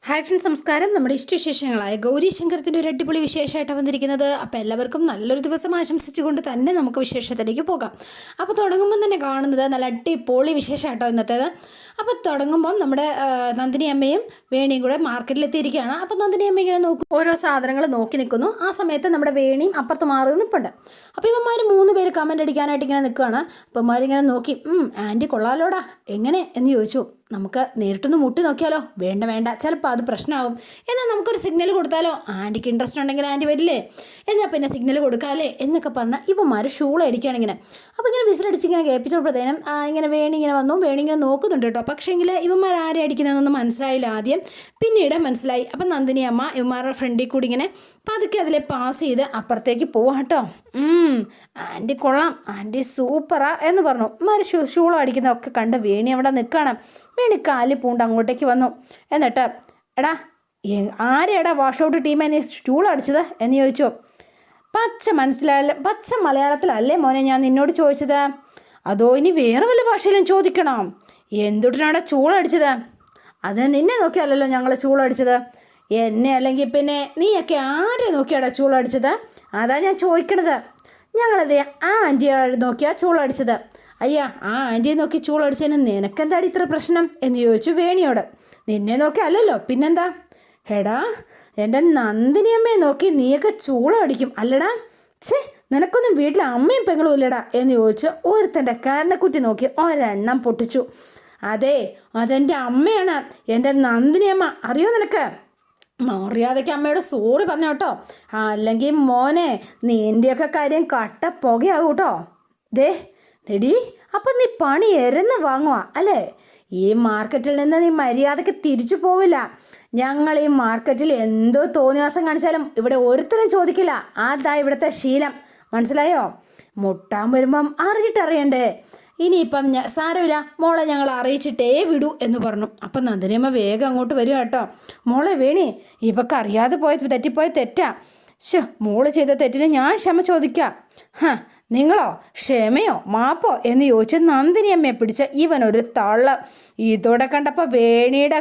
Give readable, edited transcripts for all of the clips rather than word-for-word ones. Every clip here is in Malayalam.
ഹായ് ഫ്രണ്ട്സ്, നമസ്കാരം. നമ്മുടെ ഇഷ്ടവിശേഷങ്ങളായ ഗൗരി ശങ്കരത്തിൻ്റെ ഒരു അടിപൊളി വിശേഷമായിട്ടാണ് വന്നിരിക്കുന്നത്. അപ്പോൾ എല്ലാവർക്കും നല്ലൊരു ദിവസം ആശംസിച്ചുകൊണ്ട് തന്നെ നമുക്ക് വിശേഷത്തിലേക്ക് പോകാം. അപ്പോൾ തുടങ്ങുമ്പം തന്നെ കാണുന്നത് നല്ല അടിപൊളി വിശേഷമായിട്ടോ ഇന്നത്തേത്. അപ്പോൾ തുടങ്ങുമ്പം നമ്മുടെ നന്ദിനി അമ്മയും വേണിയും കൂടെ മാർക്കറ്റിലെത്തിയിരിക്കുകയാണ്. അപ്പോൾ നന്ദിനി അമ്മ ഇങ്ങനെ നോക്കും, ഓരോ സാധനങ്ങൾ നോക്കി നിൽക്കുന്നു. ആ സമയത്ത് നമ്മുടെ വേണിയും അപ്പുറത്ത് മാറി നിൽപ്പുണ്ട്. അപ്പോൾ ഇവന്മാർ 3 പേര് കമൻ്റ് അടിക്കാനായിട്ട് ഇങ്ങനെ നിൽക്കുകയാണ്. അപ്പോൾ ഇവന്മാരിങ്ങനെ നോക്കി, ആൻറ്റി കൊള്ളാലോടാ, എങ്ങനെ എന്ന് ചോദിച്ചു. നമുക്ക് നേരിട്ടൊന്ന് മുട്ടി നോക്കിയാലോ? വേണ്ട, ചിലപ്പോൾ അത് പ്രശ്നമാവും. എന്നാൽ നമുക്കൊരു സിഗ്നൽ കൊടുത്താലോ? ആൻറ്റിക്ക് ഇൻട്രസ്റ്റ് ഉണ്ടെങ്കിൽ ആൻറ്റി വരില്ലേ? എന്നാൽ പിന്നെ സിഗ്നൽ കൊടുക്കാമല്ലേ എന്നൊക്കെ പറഞ്ഞാൽ ഇവന്മാർ ഷൂൾ അടിക്കുകയാണ് ഇങ്ങനെ. അപ്പോൾ ഇങ്ങനെ വിസിലടിച്ച് ഇങ്ങനെ കേൾപ്പിച്ചപ്പോഴത്തേനും ഇങ്ങനെ വേണി ഇങ്ങനെ വന്നു. വേണി ഇങ്ങനെ നോക്കുന്നുണ്ട് കേട്ടോ. പക്ഷേങ്കിൽ ഇവന്മാർ ആരെ അടിക്കുന്നതെന്നൊന്നും മനസ്സിലായില്ല ആദ്യം, പിന്നീട് മനസ്സിലായി. അപ്പം നന്ദിനി അമ്മ ഇവന്മാരുടെ ഫ്രണ്ടിൽ കൂടി ഇങ്ങനെ പതുക്കെ അതിലെ പാസ് ചെയ്ത് അപ്പുറത്തേക്ക് പോവാം കേട്ടോ. ആൻറ്റി കൊള്ളാം, ആൻറ്റി സൂപ്പറാ എന്ന് പറഞ്ഞു. ഇവന്മാർ ഷൂളം അടിക്കുന്നതൊക്കെ കണ്ട് വേണി അവിടെ നിൽക്കുകയാണ്. വേണി കാലിൽ പൂണ്ട് അങ്ങോട്ടേക്ക് വന്നു. എന്നിട്ട് എടാ ആരെടാ വാഷ് ഔട്ട് ടീമേ നീ സ്റ്റൂൾ അടിച്ചത് എന്ന് ചോദിച്ചു. പച്ച മലയാളത്തിലല്ലേ മോനെ ഞാൻ നിന്നോട് ചോദിച്ചത്? അതോ ഇനി വേറെ വല്ല ഭാഷയിലും ചോദിക്കണോ? എന്തുട്ടിനാണ് ചൂളടിച്ചത്? അത് നിന്നെ നോക്കിയല്ലോ ഞങ്ങൾ ചൂളടിച്ചത്. എന്നെ അല്ലെങ്കിൽ പിന്നെ നീയൊക്കെ ആരെ നോക്കിയാടാ ചൂളടിച്ചത്? അതാ ഞാൻ ചോദിക്കണത്. ഞങ്ങളതേ ആ ആൻറ്റിയെ നോക്കിയാ ചൂളടിച്ചത്. അയ്യാ, ആ ആൻറ്റിയെ നോക്കി ചൂളടിച്ചതിന് നിനക്കെന്താടി ഇത്ര പ്രശ്നം എന്ന് ചോദിച്ചു വേണിയോട്. നിന്നെ നോക്കി അല്ലല്ലോ, പിന്നെന്താ? എടാ, എൻ്റെ നന്ദിനി അമ്മയെ നോക്കി നീയൊക്കെ ചൂളടിക്കും അല്ലടാ? ഛേ, നിനക്കൊന്നും വീട്ടിലെ അമ്മയും പെങ്ങളും ഇല്ലടാ എന്ന് ചോദിച്ച് ഒരുത്തൻ്റെ കാരണക്കുറ്റി നോക്കി ഒരെണ്ണം പൊട്ടിച്ചു. അതെ, അതെൻ്റെ അമ്മയാണ്, എൻ്റെ നന്ദിനി അമ്മ. അറിയോ നിനക്ക്? മര്യാദയ്ക്ക് അമ്മയോട് സോറി പറഞ്ഞു കേട്ടോ, അല്ലെങ്കിൽ മോനെ നിൻ്റെയൊക്കെ കാര്യം കട്ട പുകയാകും കേട്ടോ. നെടി, അപ്പം നീ പണി എരന്ന് വാങ്ങുക അല്ലേ? ഈ മാർക്കറ്റിൽ നിന്ന് നീ മര്യാദയ്ക്ക് തിരിച്ചു പോവില്ല. ഞങ്ങൾ ഈ മാർക്കറ്റിൽ എന്തോ തോന്നിവാസം കാണിച്ചാലും ഇവിടെ ഒരുത്തരും ചോദിക്കില്ല. അതാ ഇവിടുത്തെ ശീലം, മനസ്സിലായോ? മുട്ടാൻ വരുമ്പം അറിഞ്ഞിട്ടറിയണ്ടേ. ഇനിയിപ്പം സാരമില്ല മോളെ, ഞങ്ങൾ അറിയിച്ചിട്ടേ വിടൂ എന്ന് പറഞ്ഞു. അപ്പം നന്ദിനിയമ്മ വേഗം അങ്ങോട്ട് വരും കേട്ടോ. മോളെ വേണി, ഇവക്ക് അറിയാതെ തെറ്റിപ്പോയ തെറ്റാ. മോള് ചെയ്ത തെറ്റിന് ഞാൻ ക്ഷമ ചോദിക്കാം. നിങ്ങളോ ക്ഷമയോ മാപ്പോ എന്ന് ചോദിച്ച് നന്ദിനിയമ്മയെ പിടിച്ച ഇവനൊരു തള്ള. ഇതോടെ കണ്ടപ്പോൾ വേണിയുടെ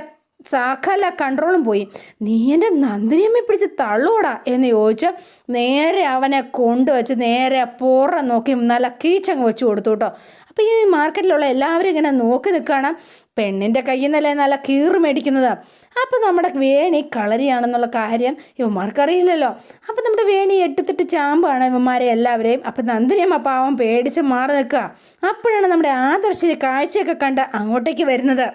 സകല കൺട്രോളും പോയി. നീ എൻ്റെ നന്ദിനിയമ്മയെ പിടിച്ച് തള്ളൂടാ എന്ന് ചോദിച്ച് നേരെ അവനെ കൊണ്ടുവച്ച് നേരെ പുറം നോക്കി നല്ല കീച്ചങ്ങ് വെച്ച് കൊടുത്തു കേട്ടോ. അപ്പോൾ ഈ മാർക്കറ്റിലുള്ള എല്ലാവരും ഇങ്ങനെ നോക്കി നിൽക്കുകയാണ്. പെണ്ണിൻ്റെ കയ്യിൽ നിന്നല്ലേ നല്ല കീറ് മേടിക്കുന്നത്. അപ്പോൾ നമ്മുടെ വേണി കളരിയാണെന്നുള്ള കാര്യം ഇവന്മാർക്കറിയില്ലല്ലോ. അപ്പോൾ നമ്മുടെ വേണി എട്ടിത്തിട്ട് ചാമ്പാണ് ഇവന്മാരെ എല്ലാവരെയും. അപ്പോൾ നന്ദിനിയമ്മ പാവം പേടിച്ച് മാറി നിൽക്കുക. അപ്പോഴാണ് നമ്മുടെ ആദർശ കാഴ്ചയൊക്കെ കണ്ട് അങ്ങോട്ടേക്ക് വരുന്നത്.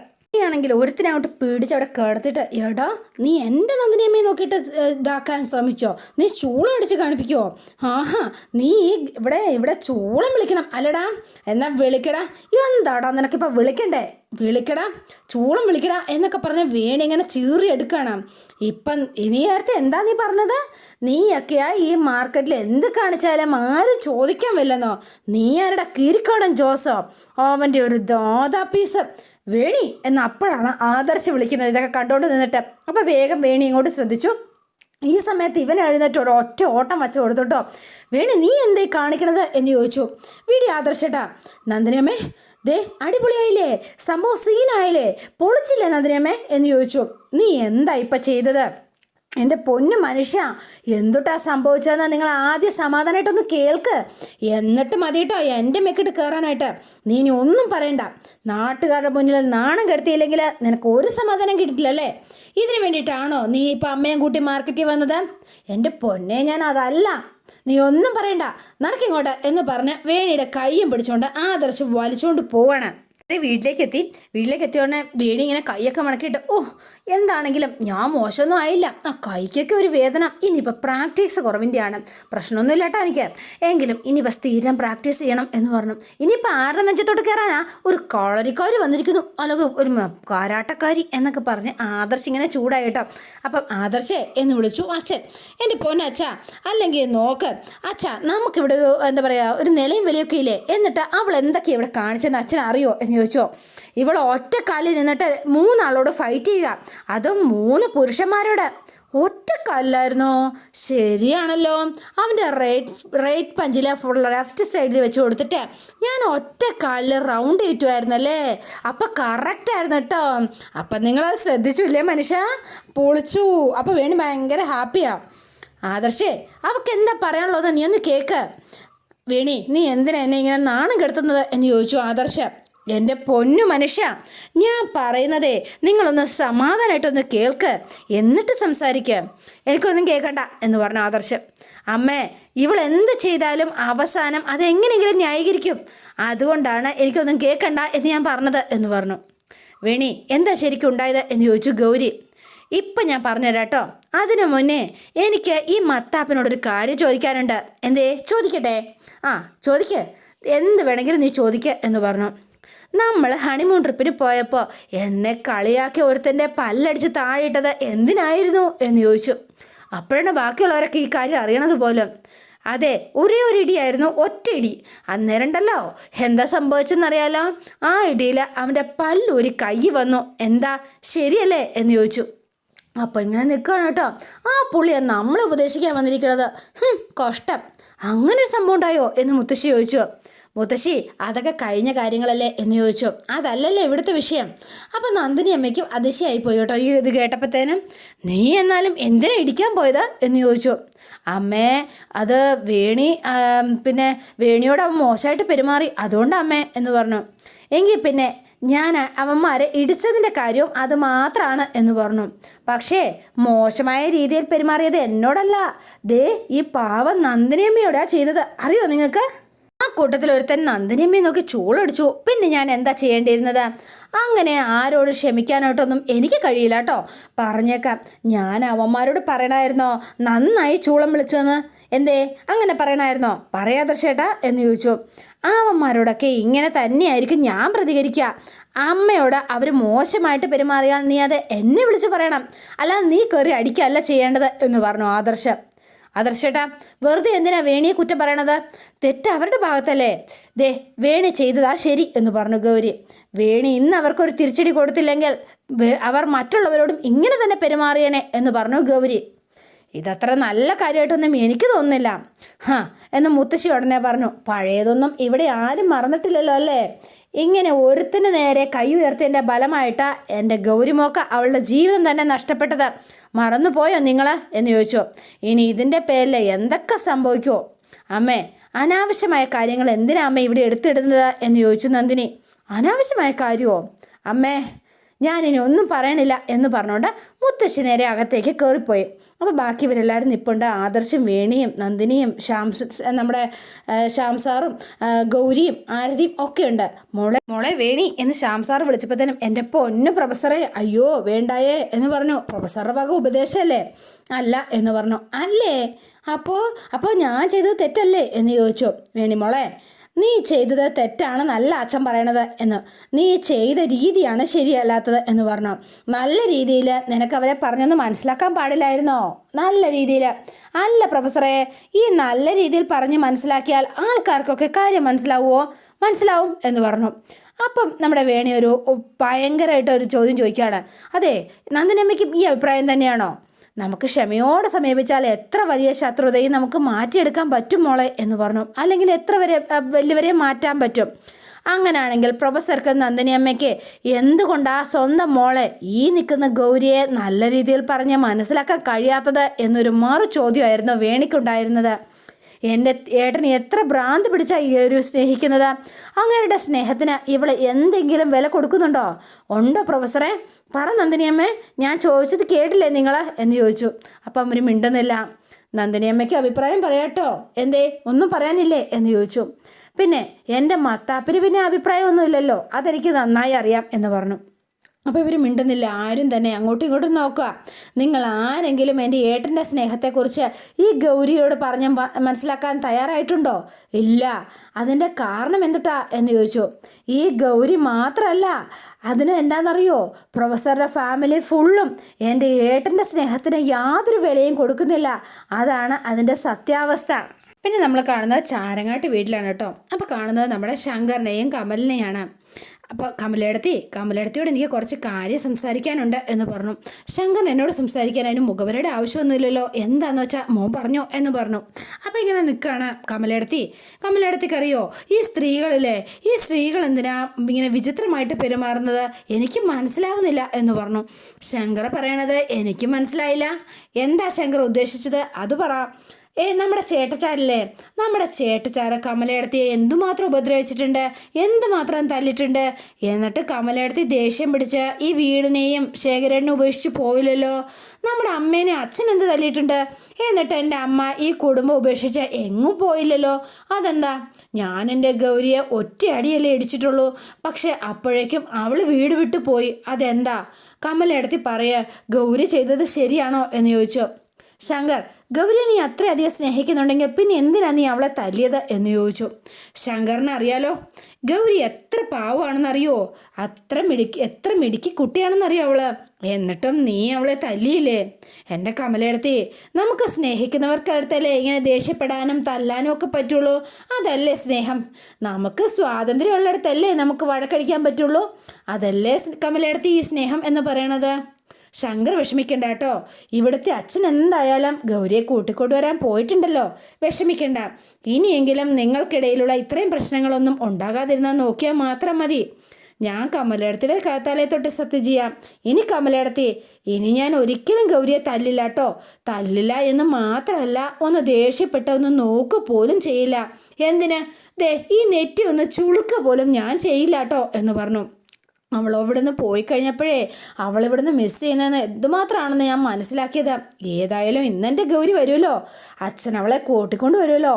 ആണെങ്കിൽ ഒരുത്തിനെ അങ്ങോട്ട് പിടിച്ചവിടെ കിടത്തിട്ട്, എടാ നീ എൻ്റെ നന്ദിനിയമ്മയെ നോക്കിയിട്ട് ഇതാക്കാൻ ശ്രമിച്ചോ? നീ ചൂളം അടിച്ച് കാണിപ്പിക്കുമോ? നീ ഇവിടെ ചൂളം വിളിക്കണം അല്ലടാ? എന്നാൽ വിളിക്കടാ. എന്താടാ നിനക്കിപ്പോൾ വിളിക്കണ്ടേ? വിളിക്കടാ, ചൂളം വിളിക്കടാ എന്നൊക്കെ പറഞ്ഞ് വേണി ഇങ്ങനെ ചീറി എടുക്കണം. ഇപ്പം ഇനി നേരത്തെ എന്താ നീ പറഞ്ഞത്? നീയൊക്കെയാ ഈ മാർക്കറ്റിൽ എന്ത് കാണിച്ചാലും ആരും ചോദിക്കാൻ വല്ലെന്നോ? നീ ആരുടെ കീരിക്കോടൻ ജോസോ? അവൻ്റെ ഒരു ദാദാ പീസ് വേണി എന്ന് അപ്പോഴാണ് ആദർശ് വിളിക്കുന്നത്. ഇതൊക്കെ കണ്ടുകൊണ്ട് നിന്നിട്ട് അപ്പോൾ വേഗം വേണി ഇങ്ങോട്ട് ശ്രദ്ധിച്ചു. ഈ സമയത്ത് ഇവൻ എഴുന്നേറ്റ് ഒറ്റ ഓട്ടം വച്ച് കൊടുത്തോട്ടോ. വേണി നീ എന്തേ കാണിക്കണത് എന്ന് ചോദിച്ചു. വീഡിയോ ആദർശേട്ടാ. നന്ദിനിയമ്മേ, അടിപൊളിയായില്ലേ, സംഭവം സീനായില്ലേ, പൊളിച്ചില്ലേ നന്ദിനിയമ്മേ എന്ന് ചോദിച്ചു. നീ എന്താ ഇപ്പം ചെയ്തത്? എൻ്റെ പൊന്നു മനുഷ്യ, എന്തുട്ടാ സംഭവിച്ചതെന്നാ നിങ്ങൾ ആദ്യം സമാധാനമായിട്ടൊന്ന് കേൾക്ക്, എന്നിട്ട് മതി കേട്ടോ എൻ്റെ മെക്കിട്ട് കയറാനായിട്ട്. നീ ഇനി ഒന്നും പറയണ്ട. നാട്ടുകാരുടെ മുന്നിൽ നാണം കെടുത്തിയില്ലെങ്കിൽ നിനക്ക് ഒരു സമാധാനം കിട്ടിയില്ലല്ലേ? ഇതിന് വേണ്ടിയിട്ടാണോ നീ ഇപ്പം അമ്മയും കൂട്ടി മാർക്കറ്റിൽ വന്നത്? എൻ്റെ പൊന്നെ, ഞാൻ അതല്ല. നീ ഒന്നും പറയണ്ട, നടക്കിങ്ങോട്ട് എന്ന് പറഞ്ഞ് വേണിയുടെ കയ്യും പിടിച്ചുകൊണ്ട് ആദർശ് വലിച്ചുകൊണ്ട് പോവാണ്. വീട്ടിലേക്ക് എത്തിയോടനെ വേണി ഇങ്ങനെ കൈയൊക്കെ മടക്കിയിട്ട്, എന്താണെങ്കിലും ഞാൻ മോശമൊന്നും ആയില്ല. കൈക്കൊക്കെ ഒരു വേദന. ഇനിയിപ്പോൾ പ്രാക്ടീസ് കുറവിൻ്റെയാണ്, പ്രശ്നമൊന്നുമില്ല കേട്ടോ എനിക്ക്. എങ്കിലും ഇനിയിപ്പോൾ സ്ഥിരം പ്രാക്ടീസ് ചെയ്യണം എന്ന് പറഞ്ഞു. ഇനിയിപ്പോൾ ആരുടെ നെഞ്ചത്തോട്ട് കയറാനാ? ഒരു കളരിക്കാരി വന്നിരിക്കുന്നു, അല്ലെങ്കിൽ ഒരു കാരാട്ടക്കാരി എന്നൊക്കെ പറഞ്ഞ് ആദർശ് ഇങ്ങനെ ചൂടായി കേട്ടോ. അപ്പം ആദർശേ എന്ന് വിളിച്ചു അച്ഛൻ. എൻ്റെ പൊന്നച്ഛാ, അല്ലെങ്കിൽ നോക്ക് അച്ഛാ, നമുക്കിവിടെ ഒരു എന്താ പറയുക, ഒരു നിലയും വിലയൊക്കെ ഇല്ലേ? എന്നിട്ട് അവൾ എന്തൊക്കെയാണ് ഇവിടെ കാണിച്ചെന്ന് അച്ഛൻ അറിയോ എന്ന് ചോദിച്ചോ. ഇവൾ ഒറ്റക്കാലിൽ നിന്നിട്ട് 3 ആളോട് ഫൈറ്റ് ചെയ്യുക, അതും 3 പുരുഷന്മാരോട്. കല്ലായിരുന്നോ? ശരിയാണല്ലോ. അവൻ്റെ റൈറ്റ് പഞ്ചിലെ ലെഫ്റ്റ് സൈഡിൽ വെച്ച് കൊടുത്തിട്ട് ഞാൻ ഒറ്റ കാലിൽ റൗണ്ട് ഏറ്റുമായിരുന്നല്ലേ? അപ്പം കറക്റ്റായിരുന്നു കേട്ടോ. അപ്പം നിങ്ങളത് ശ്രദ്ധിച്ചില്ലേ മനുഷ്യ? പൊളിച്ചു. അപ്പം വേണി ഭയങ്കര ഹാപ്പിയാ. ആദർശേ, അവൾക്ക് എന്താ പറയാനുള്ളത് നീ ഒന്ന് കേൾക്ക്. വേണി, നീ എന്തിനാ എന്നെ ഇങ്ങനെ നാണം കെടുത്തുന്നത് എന്ന് ചോദിച്ചു ആദർശ. എൻ്റെ പൊന്നു മനുഷ്യ, ഞാൻ പറയുന്നതേ നിങ്ങളൊന്ന് സമാധാനമായിട്ടൊന്ന് കേൾക്ക്, എന്നിട്ട് സംസാരിക്കുക. എനിക്കൊന്നും കേൾക്കണ്ട എന്ന് പറഞ്ഞു ആദർശം. അമ്മേ, ഇവൾ എന്ത് ചെയ്താലും അവസാനം അതെങ്ങനെയെങ്കിലും ന്യായീകരിക്കും. അതുകൊണ്ടാണ് എനിക്കൊന്നും കേൾക്കണ്ട എന്ന് ഞാൻ പറഞ്ഞത് എന്ന് പറഞ്ഞു. വേണി, എന്താ ശരിക്കും ഉണ്ടായത് എന്ന് ചോദിച്ചു ഗൗരി. ഇപ്പം ഞാൻ പറഞ്ഞുതരാം കേട്ടോ. അതിനു മുന്നേ എനിക്ക് ഈ മത്താപ്പനോടൊരു കാര്യം ചോദിക്കാനുണ്ട്. എന്തേ? ചോദിക്കട്ടെ? ആ, ചോദിക്ക്, എന്ത് വേണമെങ്കിലും നീ ചോദിക്കുക എന്ന് പറഞ്ഞു. നമ്മൾ ഹണിമൂൺ ട്രിപ്പിന് പോയപ്പോൾ എന്നെ കളിയാക്കി ഒരുത്തൻ്റെ പല്ലടിച്ച് താഴെയിട്ടത് എന്തിനായിരുന്നു എന്ന് ചോദിച്ചു. അപ്പോഴാണ് ബാക്കിയുള്ളവരൊക്കെ ഈ കാര്യം അറിയണത് പോലും. അതെ, ഒരേ ഒരു ഇടിയായിരുന്നു, ഒറ്റ ഇടി. അന്നേരം ഉണ്ടല്ലോ എന്താ സംഭവിച്ചെന്നറിയാലോ? ആ ഇടിയിൽ അവൻ്റെ പല്ലൂരി കൈ വന്നു. എന്താ ശരിയല്ലേ എന്ന് ചോദിച്ചു. അപ്പോൾ ഇങ്ങനെ നിൽക്കുകയാണ് കേട്ടോ. ആ പുള്ളിയാണ് നമ്മൾ ഉപദേശിക്കാൻ വന്നിരിക്കുന്നത്. കഷ്ടം, അങ്ങനൊരു സംഭവം ഉണ്ടായോ എന്ന് മുത്തശ്ശി ചോദിച്ചു. മുത്തശ്ശി, അതൊക്കെ കഴിഞ്ഞ കാര്യങ്ങളല്ലേ എന്ന് ചോദിച്ചു. അതല്ലല്ലോ ഇവിടുത്തെ വിഷയം. അപ്പം നന്ദിനി അമ്മയ്ക്കും അതിശയായി പോയി കേട്ടോ ഈ ഇത് കേട്ടപ്പോഴത്തേനും. നീ എന്നാലും എന്തിനാ ഇടിക്കാൻ പോയത് എന്ന് ചോദിച്ചു. അമ്മേ, അത് പിന്നെ വേണിയോട് അവൻ മോശമായിട്ട് പെരുമാറി, അതുകൊണ്ടാണ് അമ്മേ എന്ന് പറഞ്ഞു. എങ്കിൽ പിന്നെ ഞാൻ അവന്മാരെ ഇടിച്ചതിൻ്റെ കാര്യവും അത് മാത്രമാണ് എന്ന് പറഞ്ഞു. പക്ഷേ മോശമായ രീതിയിൽ പെരുമാറിയത് എന്നോടല്ല, ദേ ഈ പാവം നന്ദിനിയമ്മയോടാ ചെയ്തത്. അറിയോ നിങ്ങൾക്ക്? ആ കൂട്ടത്തിൽ ഒരുത്തൻ നന്ദിനിയമ്മയെ നോക്കി ചൂളടിച്ചു. പിന്നെ ഞാൻ എന്താ ചെയ്യേണ്ടിയിരുന്നത്? അങ്ങനെ ആരോട് ക്ഷമിക്കാനായിട്ടൊന്നും എനിക്ക് കഴിയില്ല കേട്ടോ. പറഞ്ഞേക്കാം, ഞാൻ അവന്മാരോട് പറയണമായിരുന്നോ നന്നായി ചൂളം വിളിച്ചെന്ന്? എന്തേ അങ്ങനെ പറയണമായിരുന്നോ? പറയാതെ ചേട്ടാ എന്ന് ചോദിച്ചു. അവന്മാരോടൊക്കെ ഇങ്ങനെ തന്നെയായിരിക്കും ഞാൻ പ്രതികരിക്കുക. അമ്മയോട് അവർ മോശമായിട്ട് പെരുമാറിയാൽ നീ അത് എന്നെ വിളിച്ച് പറയണം, അല്ലാതെ നീ കയറി അടിക്കുകയല്ല ചെയ്യേണ്ടത് എന്ന് പറഞ്ഞു ആദർശം. ആദർശേട്ടാ, വെറുതെ എന്തിനാ വേണിയെ കുറ്റം പറയണത്? തെറ്റ് അവരുടെ ഭാഗത്തല്ലേ. ദേ, വേണി ചെയ്തതാ ശരി എന്ന് പറഞ്ഞു ഗൗരി. വേണി ഇന്ന് അവർക്കൊരു തിരിച്ചടി കൊടുത്തില്ലെങ്കിൽ അവർ മറ്റുള്ളവരോടും ഇങ്ങനെ തന്നെ പെരുമാറിയനെ എന്ന് പറഞ്ഞു ഗൗരി. ഇതത്ര നല്ല കാര്യമായിട്ടൊന്നും എനിക്ക് തോന്നുന്നില്ല എന്ന് മുത്തശ്ശി ഉടനെ പറഞ്ഞു. പഴയതൊന്നും ഇവിടെ ആരും മറന്നിട്ടില്ലല്ലോ അല്ലേ? ഇങ്ങനെ ഒരുത്തിന് നേരെ കൈ ഉയർത്തിയതിൻ്റെ ഫലമായിട്ടാ എൻ്റെ ഗൗരിമോക്ക അവളുടെ ജീവിതം തന്നെ നഷ്ടപ്പെട്ടത്. മറന്നുപോയോ നിങ്ങൾ എന്ന് ചോദിച്ചു. ഇനി ഇതിൻ്റെ പേരിൽ എന്തൊക്കെ സംഭവിക്കുമോ? അമ്മേ, അനാവശ്യമായ കാര്യങ്ങൾ എന്തിനാ അമ്മ ഇവിടെ എടുത്തിടുന്നത് എന്ന് ചോദിച്ചു നന്ദിനി. അനാവശ്യമായ കാര്യമോ? അമ്മേ, ഞാനിനി ഒന്നും പറയണില്ല എന്ന് പറഞ്ഞുകൊണ്ട് മുത്തശ്ശി നേരെ അകത്തേക്ക് കയറിപ്പോയി. അപ്പോൾ ബാക്കി ഇവരെല്ലാവരും നിൽപ്പുണ്ട്. ആദർശും വേണിയും നന്ദിനിയും നമ്മുടെ ശ്യാം സാറും ഗൗരിയും ആരതിയും ഒക്കെ ഉണ്ട്. മോളെ വേണി എന്ന് ശ്യാം സാറ് വിളിച്ചപ്പോഴത്തേനും എൻ്റെ പൊന്നു പ്രൊഫസറെ, അയ്യോ വേണ്ടായേ എന്ന് പറഞ്ഞു. പ്രൊഫസറുടെ വക ഉപദേശമല്ലേ? അല്ല എന്ന് പറഞ്ഞു. അല്ലേ? അപ്പോൾ ഞാൻ ചെയ്തത് തെറ്റല്ലേ എന്ന് ചോദിച്ചു. വേണി മോളെ, നീ ചെയ്തത് തെറ്റാണ് നല്ല അച്ഛൻ പറയണത് എന്ന്. നീ ചെയ്ത രീതിയാണ് ശരിയല്ലാത്തത് എന്ന് പറഞ്ഞു. നല്ല രീതിയിൽ നിനക്ക് അവരെ പറഞ്ഞൊന്ന് മനസ്സിലാക്കാൻ പാടില്ലായിരുന്നോ? നല്ല രീതിയിൽ അല്ല പ്രൊഫസറെ, ഈ നല്ല രീതിയിൽ പറഞ്ഞ് മനസ്സിലാക്കിയാൽ ആൾക്കാർക്കൊക്കെ കാര്യം മനസ്സിലാവുമോ? മനസ്സിലാവും എന്ന് പറഞ്ഞു. അപ്പം നമ്മുടെ വേണി ഒരു ഭയങ്കരമായിട്ട് ഒരു ചോദ്യം ചോദിക്കുകയാണ്. അതെ, നന്ദിനമ്മയ്ക്കും ഈ അഭിപ്രായം തന്നെയാണോ? നമുക്ക് ക്ഷമയോടെ സമീപിച്ചാൽ എത്ര വലിയ ശത്രുതയും നമുക്ക് മാറ്റിയെടുക്കാൻ പറ്റും മോളെ എന്ന് പറഞ്ഞു. അല്ലെങ്കിൽ എത്ര വലിയവരെ മാറ്റാൻ പറ്റും. അങ്ങനെയാണെങ്കിൽ പ്രൊഫസർക്ക് നന്ദിനി അമ്മയ്ക്ക് എന്തുകൊണ്ടാ സ്വന്തം മോളെ ഈ നിൽക്കുന്ന ഗൗരിയെ നല്ല രീതിയിൽ പറഞ്ഞ് മനസ്സിലാക്കാൻ കഴിയാത്തത് എന്നൊരു മറു ചോദ്യമായിരുന്നു വേണിക്കുണ്ടായിരുന്നത്. എൻ്റെ ഏട്ടന് എത്ര ഭ്രാന്ത് പിടിച്ചാ ഈ ഒരു സ്നേഹിക്കുന്നത്? അങ്ങയുടെ സ്നേഹത്തിന് ഇവൾ എന്തെങ്കിലും വില കൊടുക്കുന്നുണ്ടോ? ഉണ്ടോ പ്രൊഫസറെ? പറ നന്ദിനിയമ്മേ, ഞാൻ ചോദിച്ചത് കേട്ടില്ലേ നിങ്ങൾ എന്ന് ചോദിച്ചു. അപ്പം അവർ മിണ്ടുന്നില്ല. നന്ദിനിയമ്മയ്ക്ക് അഭിപ്രായം പറയാട്ടോ. എന്തേ, ഒന്നും പറയാനില്ലേ എന്ന് ചോദിച്ചു. പിന്നെ എൻ്റെ മത്താപ്പിന് പിന്നെ അഭിപ്രായമൊന്നുമില്ലല്ലോ, അതെനിക്ക് നന്നായി അറിയാം എന്ന് പറഞ്ഞു. അപ്പോൾ ഇവർ മിണ്ടുന്നില്ല. ആരും തന്നെ അങ്ങോട്ടും ഇങ്ങോട്ടും നോക്കുക. നിങ്ങൾ ആരെങ്കിലും എൻ്റെ ഏട്ടൻ്റെ സ്നേഹത്തെക്കുറിച്ച് ഈ ഗൗരിയോട് പറഞ്ഞ് മനസ്സിലാക്കാൻ തയ്യാറായിട്ടുണ്ടോ? ഇല്ല. അതിൻ്റെ കാരണം എന്തിട്ടാ എന്ന് ചോദിച്ചു. ഈ ഗൗരി മാത്രമല്ല, അതിന് എന്താണെന്നറിയോ? പ്രൊഫസറുടെ ഫാമിലി ഫുള്ളും എൻ്റെ ഏട്ടൻ്റെ സ്നേഹത്തിന് യാതൊരു വിലയും കൊടുക്കുന്നില്ല. അതാണ് അതിൻ്റെ സത്യാവസ്ഥ. പിന്നെ നമ്മൾ കാണുന്നത് ചാരങ്ങാട്ട് വീട്ടിലാണ് കേട്ടോ. അപ്പോൾ കാണുന്നത് നമ്മുടെ ശങ്കറിനെയും കമലിനെയാണ്. അപ്പോൾ കമലയിടത്തിയോട് എനിക്ക് കുറച്ച് കാര്യം സംസാരിക്കാനുണ്ട് എന്ന് പറഞ്ഞു. ശങ്കർ എന്നോട് സംസാരിക്കാൻ അതിന് മുഖവരുടെ ആവശ്യമൊന്നുമില്ലല്ലോ, എന്താണെന്ന് വെച്ചാൽ മോൻ പറഞ്ഞോ എന്ന് പറഞ്ഞു. അപ്പോൾ ഇങ്ങനെ നിൽക്കുകയാണ് കമലയിടത്തിക്കറിയോ ഈ സ്ത്രീകൾ എന്തിനാ ഇങ്ങനെ വിചിത്രമായിട്ട് പെരുമാറുന്നത്, എനിക്ക് മനസ്സിലാവുന്നില്ല എന്ന് പറഞ്ഞു. ശങ്കർ പറയണത് എനിക്ക് മനസ്സിലായില്ല, എന്താ ശങ്കർ ഉദ്ദേശിച്ചത് അത് പറ. നമ്മുടെ ചേട്ടച്ചാര കമലയിടത്തിയെ എന്തുമാത്രം ഉപദ്രവിച്ചിട്ടുണ്ട്, എന്തുമാത്രം തല്ലിട്ടുണ്ട്. എന്നിട്ട് കമലയിടത്തി ദേഷ്യം പിടിച്ച് ഈ വീടിനെയും ശേഖരനെ ഉപേക്ഷിച്ച് പോയില്ലല്ലോ. നമ്മുടെ അമ്മേനെ അച്ഛൻ എന്ത് തല്ലിയിട്ടുണ്ട്, എന്നിട്ട് എൻ്റെ അമ്മ ഈ കുടുംബം ഉപേക്ഷിച്ച് എങ്ങും പോയില്ലല്ലോ. അതെന്താ, ഞാൻ എൻ്റെ ഗൗരിയെ ഒറ്റയടിയല്ലേ ഇടിച്ചിട്ടുള്ളൂ, പക്ഷെ അപ്പോഴേക്കും അവൾ വീട് വിട്ടു പോയി. അതെന്താ കമലയിടത്തി ഗൗരി ചെയ്തത് ശരിയാണോ എന്ന് ചോദിച്ചു. ശങ്കർ, ഗൗരി നീ അത്രയധികം സ്നേഹിക്കുന്നുണ്ടെങ്കിൽ പിന്നെ എന്തിനാ നീ അവളെ തല്ലിയത് എന്ന് ചോദിച്ചു. ശങ്കറിന് അറിയാലോ ഗൗരി എത്ര പാവമാണെന്നറിയോ, എത്ര മിടുക്കി കുട്ടിയാണെന്നറിയോ അവള്, എന്നിട്ടും നീ അവളെ തല്ലിയില്ലേ. എൻ്റെ കമലയിടത്തി, നമുക്ക് സ്നേഹിക്കുന്നവർക്കടുത്തല്ലേ ഇങ്ങനെ ദേഷ്യപ്പെടാനും തല്ലാനും ഒക്കെ പറ്റുള്ളൂ, അതല്ലേ സ്നേഹം. നമുക്ക് സ്വാതന്ത്ര്യമുള്ളിടത്തല്ലേ നമുക്ക് വഴക്കടിക്കാൻ പറ്റുള്ളൂ, അതല്ലേ കമലയിടത്തി ഈ സ്നേഹം എന്ന് പറയണത്. ശങ്കർ വിഷമിക്കണ്ട കേട്ടോ, ഇവിടുത്തെ അച്ഛൻ എന്തായാലും ഗൗരിയെ കൂട്ടിക്കൊണ്ടുവരാൻ പോയിട്ടുണ്ടല്ലോ, വിഷമിക്കണ്ട. ഇനിയെങ്കിലും നിങ്ങൾക്കിടയിലുള്ള ഇത്രയും പ്രശ്നങ്ങളൊന്നും ഉണ്ടാകാതിരുന്നാൽ നോക്കിയാൽ മാത്രം മതി. ഞാൻ കമലയിടത്തിയുടെ തലയെ തൊട്ട് സത്യം ചെയ്യാം. ഇനി ഞാൻ ഒരിക്കലും ഗൗരിയെ തല്ലില്ല കേട്ടോ. തല്ലില്ല എന്ന് മാത്രമല്ല, ഒന്ന് ദേഷ്യപ്പെട്ട ഒന്ന് നോക്ക് പോലും ചെയ്യില്ല. എന്തിന്, ഈ നെറ്റി ഒന്ന് ചുളുക്ക പോലും ഞാൻ ചെയ്യില്ല കേട്ടോ എന്ന് പറഞ്ഞു. അവളിവിടുന്ന് പോയി കഴിഞ്ഞപ്പോഴേ അവളിവിടുന്ന് മിസ് ചെയ്യുന്നതെന്ന് എന്തുമാത്രമാണെന്ന് ഞാൻ മനസ്സിലാക്കിയത്. ഏതായാലും ഇന്നെൻ്റെ ഗൗരി വരുമല്ലോ, അച്ഛൻ അവളെ കൂട്ടിക്കൊണ്ട് വരുമല്ലോ,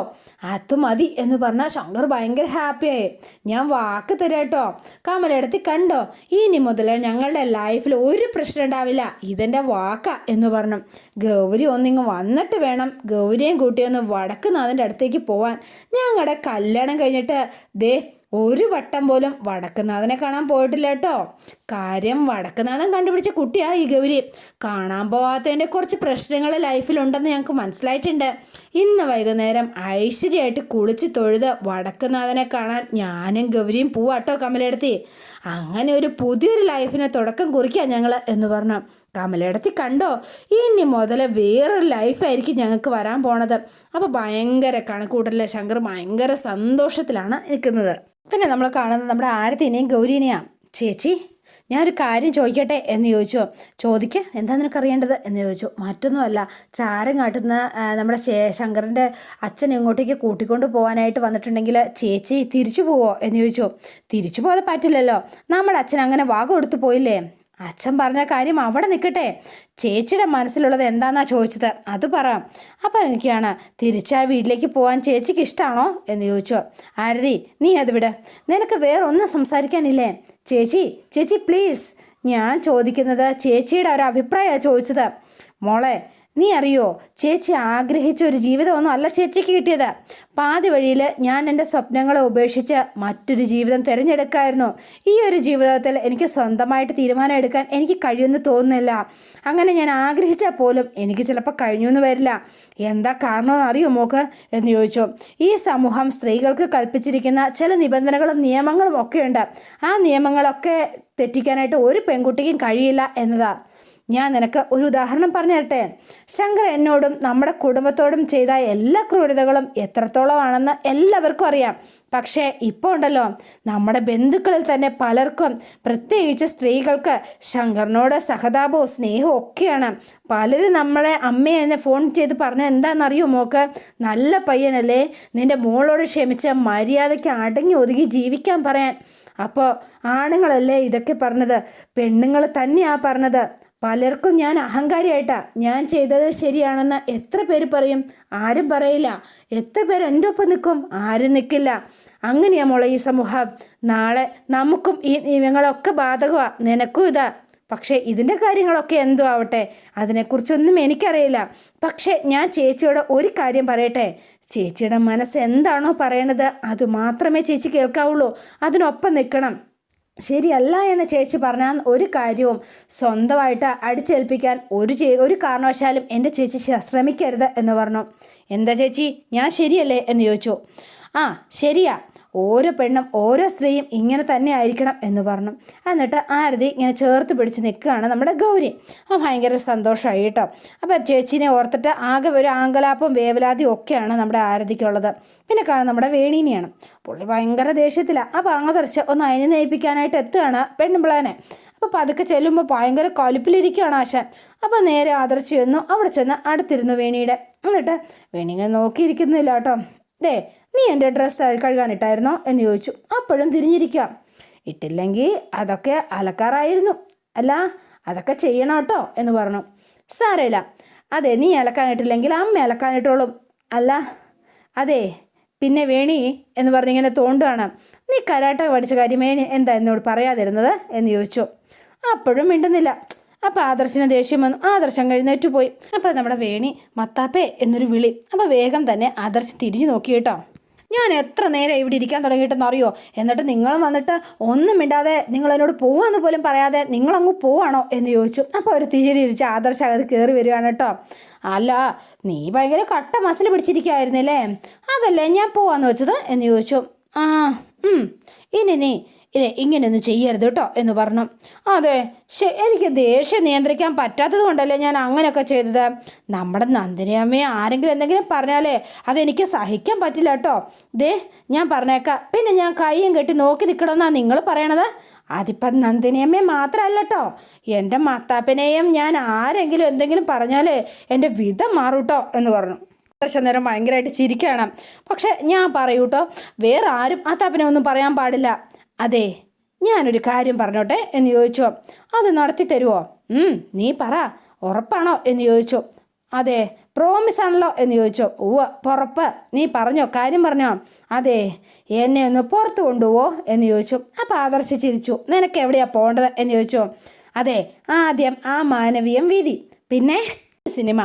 അത് മതി എന്ന് പറഞ്ഞാൽ ശങ്കർ ഭയങ്കര ഹാപ്പിയായി. ഞാൻ വാക്ക് തരാം കേട്ടോ, കമലയിടത്തി കണ്ടോ, ഇനി മുതൽ ഞങ്ങളുടെ ലൈഫിൽ ഒരു പ്രശ്നം ഉണ്ടാവില്ല, ഇതെൻ്റെ വാക്കാ എന്ന് പറഞ്ഞു. ഗൗരി ഒന്നിങ്ങ് വന്നിട്ട് വേണം ഗൗരിയും കൂട്ടിയൊന്ന് വടക്കുന്നാഥൻ്റെ അടുത്തേക്ക് പോവാൻ. ഞങ്ങളുടെ കല്യാണം കഴിഞ്ഞിട്ട് ഒരു വട്ടം പോലും വടക്കുന്നാഥനെ കാണാൻ പോയിട്ടില്ല കേട്ടോ. കാര്യം വടക്കുന്നാഥൻ കണ്ടുപിടിച്ച കുട്ടിയാ ഈ ഗൗരി. കാണാൻ പോകാത്തതിൻ്റെ കുറച്ച് പ്രശ്നങ്ങൾ ലൈഫിലുണ്ടെന്ന് ഞങ്ങൾക്ക് മനസ്സിലായിട്ടുണ്ട്. ഇന്ന് വൈകുന്നേരം ഐശ്വര്യമായിട്ട് കുളിച്ച് തൊഴുത് വടക്കുന്നാഥനെ കാണാൻ ഞാനും ഗൗരിയും പോവാട്ടോ കമലയിടത്തി. അങ്ങനെ ഒരു പുതിയൊരു ലൈഫിന് തുടക്കം കുറിക്കാം ഞങ്ങൾ എന്ന് പറഞ്ഞു. കമലയിടത്തി കണ്ടോ, ഇനി മുതൽ വേറൊരു ലൈഫായിരിക്കും ഞങ്ങൾക്ക് വരാൻ പോണത്. അപ്പോൾ ഭയങ്കര കണക്കൂട്ടലിലെ ശങ്കർ ഭയങ്കര സന്തോഷത്തിലാണ് നിൽക്കുന്നത്. പിന്നെ നമ്മൾ കാണുന്നത് നമ്മുടെ ആരത്തിനെയും ഗൗരീനെയാണ്. ചേച്ചി, ഞാനൊരു കാര്യം ചോദിക്കട്ടെ എന്ന് ചോദിച്ചു. എന്താ നിനക്കറിയേണ്ടത് എന്ന് ചോദിച്ചു. മറ്റൊന്നുമല്ല, ചാരം കാട്ടുന്ന നമ്മുടെ ശങ്കറിൻ്റെ അച്ഛൻ ഇങ്ങോട്ടേക്ക് കൂട്ടിക്കൊണ്ട് പോകാനായിട്ട് വന്നിട്ടുണ്ടെങ്കിൽ ചേച്ചി തിരിച്ചു പോവോ എന്ന് ചോദിച്ചു. തിരിച്ചു പോകാതെ പറ്റില്ലല്ലോ, നമ്മുടെ അച്ഛൻ അങ്ങനെ വാക്ക് കൊടുത്തു പോയില്ലേ. അച്ഛൻ പറഞ്ഞ കാര്യം അവിടെ നിൽക്കട്ടെ, ചേച്ചിയുടെ മനസ്സിലുള്ളത് എന്താണെന്നാ ചോദിച്ചത് അത് പറ. അപ്പം എനിക്കാണ് തിരിച്ചാ വീട്ടിലേക്ക് പോകാൻ ചേച്ചിക്ക് ഇഷ്ടമാണോ എന്ന് ചോദിച്ചു. ആരതി, നീ അത് വിട്, നിനക്ക് വേറെ ഒന്നും സംസാരിക്കാനില്ലേ. ചേച്ചി പ്ലീസ്, ഞാൻ ചോദിക്കുന്നത് ചേച്ചിയുടെ ഒരു അഭിപ്രായമാണ് ചോദിച്ചത്. മോളെ, നീ അറിയോ, ചേച്ചി ആഗ്രഹിച്ച ഒരു ജീവിതമൊന്നും അല്ല ചേച്ചിക്ക് കിട്ടിയത്. പാതി വഴിയിൽ ഞാൻ എൻ്റെ സ്വപ്നങ്ങളെ ഉപേക്ഷിച്ച് മറ്റൊരു ജീവിതം തിരഞ്ഞെടുക്കായിരുന്നു. ഈ ഒരു ജീവിതത്തിൽ എനിക്ക് സ്വന്തമായിട്ട് തീരുമാനം എടുക്കാൻ എനിക്ക് കഴിയുമെന്ന് തോന്നുന്നില്ല. അങ്ങനെ ഞാൻ ആഗ്രഹിച്ചാൽ പോലും എനിക്ക് ചിലപ്പോൾ കഴിഞ്ഞു എന്ന് വരില്ല. എന്താ കാരണമെന്ന് അറിയോ മോക്ക് എന്ന് ചോദിച്ചു. ഈ സമൂഹം സ്ത്രീകൾക്ക് കൽപ്പിച്ചിരിക്കുന്ന ചില നിബന്ധനകളും നിയമങ്ങളും ഒക്കെയുണ്ട്. ആ നിയമങ്ങളൊക്കെ തെറ്റിക്കാനായിട്ട് ഒരു പെൺകുട്ടിക്കും കഴിയില്ല എന്നതാ. ഞാൻ നിനക്ക് ഒരു ഉദാഹരണം പറഞ്ഞു തരട്ടെ. ശങ്കർ എന്നോടും നമ്മുടെ കുടുംബത്തോടും ചെയ്ത എല്ലാ ക്രൂരതകളും എത്രത്തോളമാണെന്ന് എല്ലാവർക്കും അറിയാം. പക്ഷേ ഇപ്പോൾ ഉണ്ടല്ലോ, നമ്മുടെ ബന്ധുക്കളിൽ തന്നെ പലർക്കും, പ്രത്യേകിച്ച് സ്ത്രീകൾക്ക് ശങ്കറിനോട് സഹതാപവും സ്നേഹവും ഒക്കെയാണ്. പലരും നമ്മളെ അമ്മയെ എന്നെ ഫോൺ ചെയ്ത് പറഞ്ഞാൽ എന്താണെന്നറിയോ മോക്ക്, നല്ല പയ്യനല്ലേ, നിൻ്റെ മോളോട് ക്ഷമിച്ച് മര്യാദയ്ക്ക് അടങ്ങി ഒതുങ്ങി ജീവിക്കാൻ പറയാൻ. അപ്പോൾ ആണുങ്ങളല്ലേ ഇതൊക്കെ പറഞ്ഞത്, പെണ്ണുങ്ങൾ തന്നെയാണ് പറഞ്ഞത്. പലർക്കും ഞാൻ അഹങ്കാരിയായിട്ടാണ്, ഞാൻ ചെയ്തത് ശരിയാണെന്ന് എത്ര പേര് പറയും, ആരും പറയില്ല. എത്ര പേര് എൻ്റെ ഒപ്പം നിൽക്കും, ആരും നിൽക്കില്ല. അങ്ങനെയാ മോളെ ഈ സമൂഹം. നാളെ നമുക്കും ഈ നിയമങ്ങളൊക്കെ ബാധകമാണ്, നിനക്കും ഇതാ. പക്ഷേ ഇതിൻ്റെ കാര്യങ്ങളൊക്കെ എന്തോ ആവട്ടെ, അതിനെക്കുറിച്ചൊന്നും എനിക്കറിയില്ല. പക്ഷേ ഞാൻ ചേച്ചിയോട് ഒരു കാര്യം പറയട്ടെ, ചേച്ചിയുടെ മനസ്സ് എന്താണോ പറയണത് അത് മാത്രമേ ചേച്ചി കേൾക്കാവുള്ളൂ, അതിനൊപ്പം നിൽക്കണം. ശരിയല്ല എന്ന് ചേച്ചി പറഞ്ഞാൽ ഒരു കാര്യവും സ്വന്തമായിട്ട് അടിച്ചേൽപ്പിക്കാൻ ഒരു കാരണവശാലും എൻ്റെ ചേച്ചി ശ്രമിക്കരുത് എന്ന് പറഞ്ഞു. എന്താ ചേച്ചി, ഞാൻ ശരിയല്ലേ എന്ന് ചോദിച്ചു. ശരിയാ, ഓരോ പെണ്ണും ഓരോ സ്ത്രീയും ഇങ്ങനെ തന്നെ ആയിരിക്കണം എന്ന് പറഞ്ഞു. എന്നിട്ട് ആരതി ഇങ്ങനെ ചേർത്ത് പിടിച്ച് നിൽക്കുകയാണ് നമ്മുടെ ഗൗരി. ഭയങ്കര സന്തോഷമായി കേട്ടോ. അപ്പോൾ ചേച്ചീനെ ഓർത്തിട്ട് ആകെ ഒരു ആങ്കലാപ്പും വേവലാതിയും ഒക്കെയാണ് നമ്മുടെ ആരതിക്കുള്ളത്. പിന്നെ കാണാൻ നമ്മുടെ വേണീനെയാണ്. പുള്ളി ഭയങ്കര ദേഷ്യത്തിലാണ്. അപ്പോൾ ആദർശ് ഒന്ന് അതിനെ നയിപ്പിക്കാനായിട്ട് എത്തുകയാണ് പെണ്ണുമ്പിളാനെ. അപ്പോൾ പതുക്കെ ചെല്ലുമ്പോൾ ഭയങ്കര കലിപ്പിലിരിക്കുകയാണ് ആശാൻ. അപ്പോൾ നേരെ ആദർശ് ചെന്നു. അവിടെ ചെന്ന് അടുത്തിരുന്നു വേണിയുടെ. എന്നിട്ട് വേണി ഇങ്ങനെ നോക്കിയിരിക്കുന്നില്ല കേട്ടോ. നീ എൻ്റെ ഡ്രസ്സ് കഴുകാനിട്ടായിരുന്നോ എന്ന് ചോദിച്ചു. അപ്പോഴും തിരിഞ്ഞിരിക്കാം. ഇട്ടില്ലെങ്കിൽ അതൊക്കെ അലക്കാറായിരുന്നു. അല്ല അതൊക്കെ ചെയ്യണം കേട്ടോ എന്ന് പറഞ്ഞു. സാരമില്ല, അതെ നീ അലക്കാനിട്ടില്ലെങ്കിൽ അമ്മ അലക്കാനിട്ടോളും. അല്ല അതെ പിന്നെ വേണി എന്ന് പറഞ്ഞിങ്ങനെ തോണ്ടുകയാണ്. നീ കരാട്ട പഠിച്ച കാര്യം വേണി എന്താ എന്നോട് പറയാതിരുന്നത് എന്ന് ചോദിച്ചു. അപ്പോഴും മിണ്ടുന്നില്ല. അപ്പോൾ ആദർശിന് ദേഷ്യം വന്നു. ആദർശം കഴിഞ്ഞേറ്റു പോയി. അപ്പോൾ നമ്മുടെ വേണി മത്താപ്പേ എന്നൊരു വിളി. അപ്പോൾ വേഗം തന്നെ ആദർശ് തിരിഞ്ഞു നോക്കി കേട്ടോ. ഞാൻ എത്ര നേരം ഇവിടെ ഇരിക്കാൻ തുടങ്ങിയിട്ടെന്ന് അറിയോ? എന്നിട്ട് നിങ്ങൾ വന്നിട്ട് ഒന്നും മിണ്ടാതെ നിങ്ങൾ എന്നോട് പോവാന്ന് പോലും പറയാതെ നിങ്ങളങ്ങ് പോവാണോ എന്ന് ചോദിച്ചു. അപ്പോൾ ഒരു തിരിഞ്ഞ് ഇരിച്ച് ആദർശ് അകത്ത് കയറി വരികയാണ് കേട്ടോ. അല്ല നീ ഭയങ്കര കട്ട മസിൽ പിടിച്ചിരിക്കുകയായിരുന്നില്ലേ, അതല്ലേ ഞാൻ പോവാന്ന് വെച്ചത് എന്ന് ചോദിച്ചു. ഇനി നീ ഇങ്ങനെയൊന്നും ചെയ്യരുത് കേട്ടോ എന്ന് പറഞ്ഞു. അതെ എനിക്ക് ദേഷ്യം നിയന്ത്രിക്കാൻ പറ്റാത്തത് കൊണ്ടല്ലേ ഞാൻ അങ്ങനെയൊക്കെ ചെയ്തത്. നമ്മുടെ നന്ദിനി അമ്മയെ ആരെങ്കിലും എന്തെങ്കിലും പറഞ്ഞാലേ അതെനിക്ക് സഹിക്കാൻ പറ്റില്ല കേട്ടോ. ഞാൻ പറഞ്ഞേക്കാം. പിന്നെ ഞാൻ കൈയും കെട്ടി നോക്കി നിൽക്കണമെന്നാണ് നിങ്ങൾ പറയണത്. അതിപ്പം നന്ദിനി അമ്മയെ മാത്രമല്ല കേട്ടോ, എൻ്റെ മത്താപ്പനെയും ഞാൻ ആരെങ്കിലും എന്തെങ്കിലും പറഞ്ഞാലേ എൻ്റെ വിധം മാറൂട്ടോ എന്ന് പറഞ്ഞു. കുറച്ച് നേരം ഭയങ്കരമായിട്ട് ചിരിക്കണം. പക്ഷെ ഞാൻ പറയൂട്ടോ, വേറെ ആരും അത്താപ്പനെ ഒന്നും പറയാൻ പാടില്ല. അതെ ഞാനൊരു കാര്യം പറഞ്ഞോട്ടെ എന്ന് ചോദിച്ചു. അത് നടത്തി തരുമോ? നീ പറ, ഉറപ്പാണോ എന്ന് ചോദിച്ചു. അതെ പ്രോമിസ് ആണല്ലോ എന്ന് ചോദിച്ചു. ഉറപ്പ്. നീ പറഞ്ഞോ, കാര്യം പറഞ്ഞോ? അതെ എന്നെ ഒന്ന് പുറത്ത് കൊണ്ടുപോവോ എന്ന് ചോദിച്ചു. അപ്പോൾ ആദർശ് ചിരിച്ചു. നിനക്ക് എവിടെയാണ് പോകേണ്ടത് എന്ന് ചോദിച്ചു. അതെ ആദ്യം ആ മാനവീയം വീതി, പിന്നെ സിനിമ,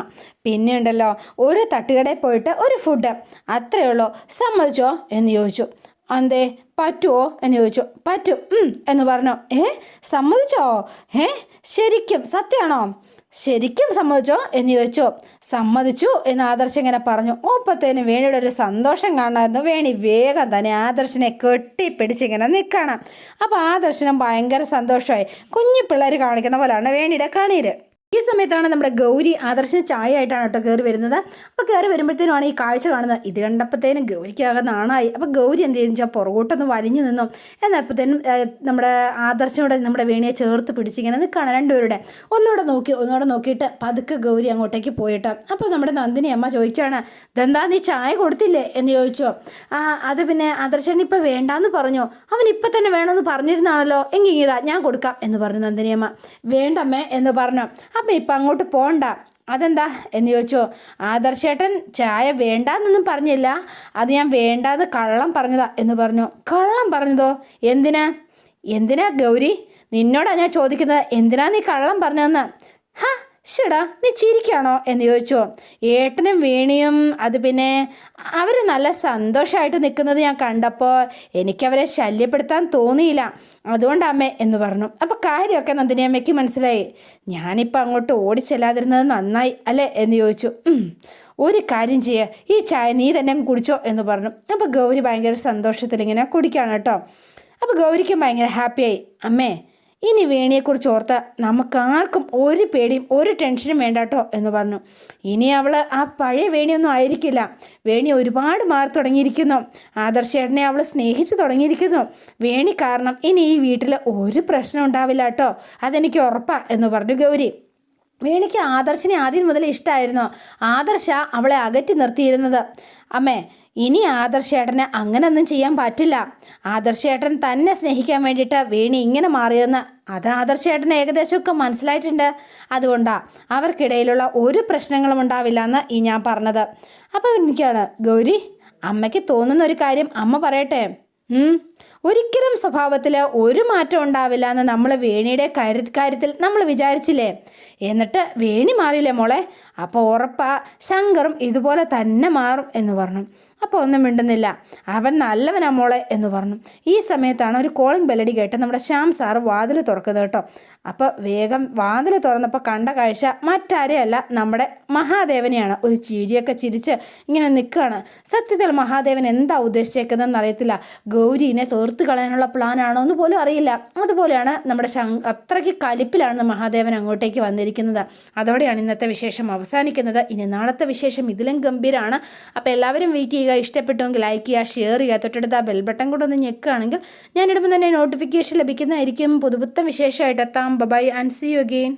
പിന്നെ ഉണ്ടല്ലോ ഒരു തട്ടുകടയിൽ പോയിട്ട് ഒരു ഫുഡ്, അത്രയേ ഉള്ളൂ. സമ്മതിച്ചോ എന്ന് ചോദിച്ചു. അന്തേ പറ്റുമോ എന്ന് ചോദിച്ചു. പറ്റും എന്ന് പറഞ്ഞു. സമ്മതിച്ചോ? ശരിക്കും സത്യമാണോ? ശരിക്കും സമ്മതിച്ചോ എന്ന് ചോദിച്ചു. സമ്മതിച്ചു എന്ന് ആദർശ് ഇങ്ങനെ പറഞ്ഞു. ഒപ്പത്തേനും വേണിയുടെ ഒരു സന്തോഷം കാണാമായിരുന്നു. വേണി വേഗം തന്നെ ആദർശിനെ കെട്ടിപ്പിടിച്ചിങ്ങനെ നിൽക്കണം. അപ്പോൾ ആദർശനും ഭയങ്കര സന്തോഷമായി. കുഞ്ഞു പിള്ളേർ കാണിക്കുന്ന പോലെയാണ് വേണിയുടെ കണ്ണീര്. ഈ സമയത്താണ് നമ്മുടെ ഗൗരി ആദർശിന് ചായ ആയിട്ടാണ് കേട്ടോ കയറി വരുന്നത്. അപ്പോൾ കയറി വരുമ്പോഴത്തേനുമാണ് ഈ കാഴ്ച കാണുന്നത്. ഇത് കണ്ടപ്പോഴത്തേനും ഗൗരിക്കാകെ നാണായി. അപ്പോൾ ഗൗരി എന്ത് ചെയ്തെന്ന് വെച്ചാൽ പുറകോട്ടൊന്ന് വലിഞ്ഞു നിന്നു. എന്നപ്പോഴത്തേനും നമ്മുടെ ആദർശനോട് നമ്മുടെ വേണിയെ ചേർത്ത് പിടിച്ചിങ്ങനെ നിൽക്കുകയാണ് രണ്ടുപേരുടെ. ഒന്നുകൂടെ നോക്കിയിട്ട് പതുക്കെ ഗൗരി അങ്ങോട്ടേക്ക് പോയിട്ട്. അപ്പോൾ നമ്മുടെ നന്ദിനി അമ്മ ചോദിക്കുകയാണ്, ഇതെന്താ നീ ചായ കൊടുത്തില്ലേ എന്ന് ചോദിച്ചു. അത് പിന്നെ ആദർശൻ ഇപ്പം വേണ്ടാന്ന് പറഞ്ഞു. അവൻ ഇപ്പം തന്നെ വേണമെന്ന് പറഞ്ഞിരുന്നാണല്ലോ. എങ്കിൽ ഇതാ ഞാൻ കൊടുക്കാം എന്ന് പറഞ്ഞു നന്ദിനി അമ്മ. വേണ്ടമ്മേ എന്ന് പറഞ്ഞു. അപ്പം ഇപ്പം അങ്ങോട്ട് പോകണ്ട. അതെന്താ എന്ന് ചോദിച്ചു. ആദർശേട്ടൻ ചായ വേണ്ടാന്നൊന്നും പറഞ്ഞില്ല, അത് ഞാൻ വേണ്ടാന്ന് കള്ളം പറഞ്ഞതാ എന്ന് പറഞ്ഞു. കള്ളം പറഞ്ഞതോ? എന്തിനാ ഗൗരി? നിന്നോടാണ് ഞാൻ ചോദിക്കുന്നത്, എന്തിനാ നീ കള്ളം പറഞ്ഞതെന്ന്? ശടാ നീ ചിരിക്കാണോ എന്ന് ചോദിച്ചു. ഏട്ടനും വേണിയും അത് പിന്നെ അവർ നല്ല സന്തോഷമായിട്ട് നിൽക്കുന്നത് ഞാൻ കണ്ടപ്പോൾ എനിക്കവരെ ശല്യപ്പെടുത്താൻ തോന്നിയില്ല, അതുകൊണ്ടമ്മേ എന്ന് പറഞ്ഞു. അപ്പോൾ കാര്യമൊക്കെ നന്ദിനി അമ്മയ്ക്ക് മനസ്സിലായി. ഞാനിപ്പോൾ അങ്ങോട്ട് ഓടിച്ചെല്ലാതിരുന്നത് നന്നായി അല്ലേ എന്ന് ചോദിച്ചു. ഒരു കാര്യം ചെയ്യുക, ഈ ചായ നീ തന്നെ കുടിച്ചോ എന്ന് പറഞ്ഞു. അപ്പോൾ ഗൗരി ഭയങ്കര സന്തോഷത്തിൽ ഇങ്ങനെ കുടിക്കുകയാണ് കേട്ടോ. അപ്പോൾ ഗൗരിക്കും ഭയങ്കര ഹാപ്പിയായി. അമ്മേ ഇനി വേണിയെക്കുറിച്ച് ഓർത്ത് നമുക്കാർക്കും ഒരു പേടിയും ഒരു ടെൻഷനും വേണ്ട കേട്ടോ എന്ന് പറഞ്ഞു. ഇനി അവൾ ആ പഴയ വേണിയൊന്നും ആയിരിക്കില്ല. വേണി ഒരുപാട് മാറി തുടങ്ങിയിരിക്കുന്നു. ആദർശേട്ടനെ അവൾ സ്നേഹിച്ച് തുടങ്ങിയിരിക്കുന്നു. വേണി കാരണം ഇനി ഈ വീട്ടിൽ ഒരു പ്രശ്നം ഉണ്ടാവില്ല കേട്ടോ, അതെനിക്ക് ഉറപ്പാണ് എന്ന് പറഞ്ഞു ഗൗരി. വേണിക്ക് ആദർശിനെ ആദ്യം മുതൽ ഇഷ്ടമായിരുന്നു. ആദർശ അവളെ അകറ്റി നിർത്തിയിരുന്നത്. അമ്മേ ഇനി ആദർശേട്ടനെ അങ്ങനെയൊന്നും ചെയ്യാൻ പറ്റില്ല. ആദർശേട്ടൻ തന്നെ സ്നേഹിക്കാൻ വേണ്ടിയിട്ട് വേണി ഇങ്ങനെ മാറിയെന്ന് അത് ആദർശേട്ടന് ഏകദേശമൊക്കെ മനസ്സിലായിട്ടുണ്ട്. അതുകൊണ്ടാണ് അവർക്കിടയിലുള്ള ഒരു പ്രശ്നങ്ങളും ഉണ്ടാവില്ല എന്ന് ഞാൻ പറഞ്ഞത്. അപ്പോൾ എനിക്കാണ് ഗൗരി, അമ്മയ്ക്ക് തോന്നുന്ന ഒരു കാര്യം അമ്മ പറയട്ടെ. ഒരിക്കലും സ്വഭാവത്തിൽ ഒരു മാറ്റം ഉണ്ടാവില്ല എന്ന് നമ്മൾ വേണിയുടെ കാര്യത്തിൽ നമ്മൾ വിചാരിച്ചില്ലേ? എന്നിട്ട് വേണി മാറിയില്ലേ മോളെ, അപ്പോൾ ഉറപ്പാ ശങ്കറും ഇതുപോലെ തന്നെ മാറും എന്ന് പറഞ്ഞു. അപ്പോൾ ഒന്നും മിണ്ടുന്നില്ല. അവൻ നല്ലവനാ മോളെ എന്ന് പറഞ്ഞു. ഈ സമയത്താണ് ഒരു കോളിംഗ് ബെല്ലടി കേട്ട് നമ്മുടെ ശ്യാം സാറ് വാതിൽ തുറക്കുന്നത് കേട്ടോ. അപ്പോൾ വേഗം വാതിൽ തുറന്നപ്പോൾ കണ്ട കാഴ്ച മറ്റാരെയല്ല, നമ്മുടെ മഹാദേവനെയാണ്. ഒരു ചിരിയൊക്കെ ചിരിച്ച് ഇങ്ങനെ നിൽക്കുകയാണ്. സത്യത്തിൽ മഹാദേവൻ എന്താ ഉദ്ദേശിച്ചേക്കുന്നതെന്ന് അറിയത്തില്ല. ഗൗരീനെ തീർത്ത് കളയാനുള്ള പ്ലാനാണോ എന്ന് പോലും അറിയില്ല. അതുപോലെയാണ് നമ്മുടെ അത്രയ്ക്ക് കലിപ്പിലാണ് മഹാദേവൻ അങ്ങോട്ടേക്ക് വന്നിരിക്കുന്നത്. അതോടെയാണ് ഇന്നത്തെ വിശേഷം അവസാനിക്കുന്നത്. ഇനി നാളത്തെ വിശേഷം ഇതിലും ഗംഭീരമാണ്. അപ്പോൾ എല്ലാവരും വെയിറ്റ് ചെയ്യുക. ഇഷ്ടപ്പെട്ടുവെങ്കിൽ ലൈക്ക് ചെയ്യുക, ഷെയർ ചെയ്യുക, തൊട്ടടുത്ത് ആ ബെൽ ബട്ടൺ കൂടെ ഒന്ന് ഞെക്കുകയാണെങ്കിൽ ഞാനിടുമ്പോൾ തന്നെ നോട്ടിഫിക്കേഷൻ ലഭിക്കുന്നതായിരിക്കും. പുതുപുത്തൻ വിശേഷമായിട്ട് എത്താം. Bye and see you again.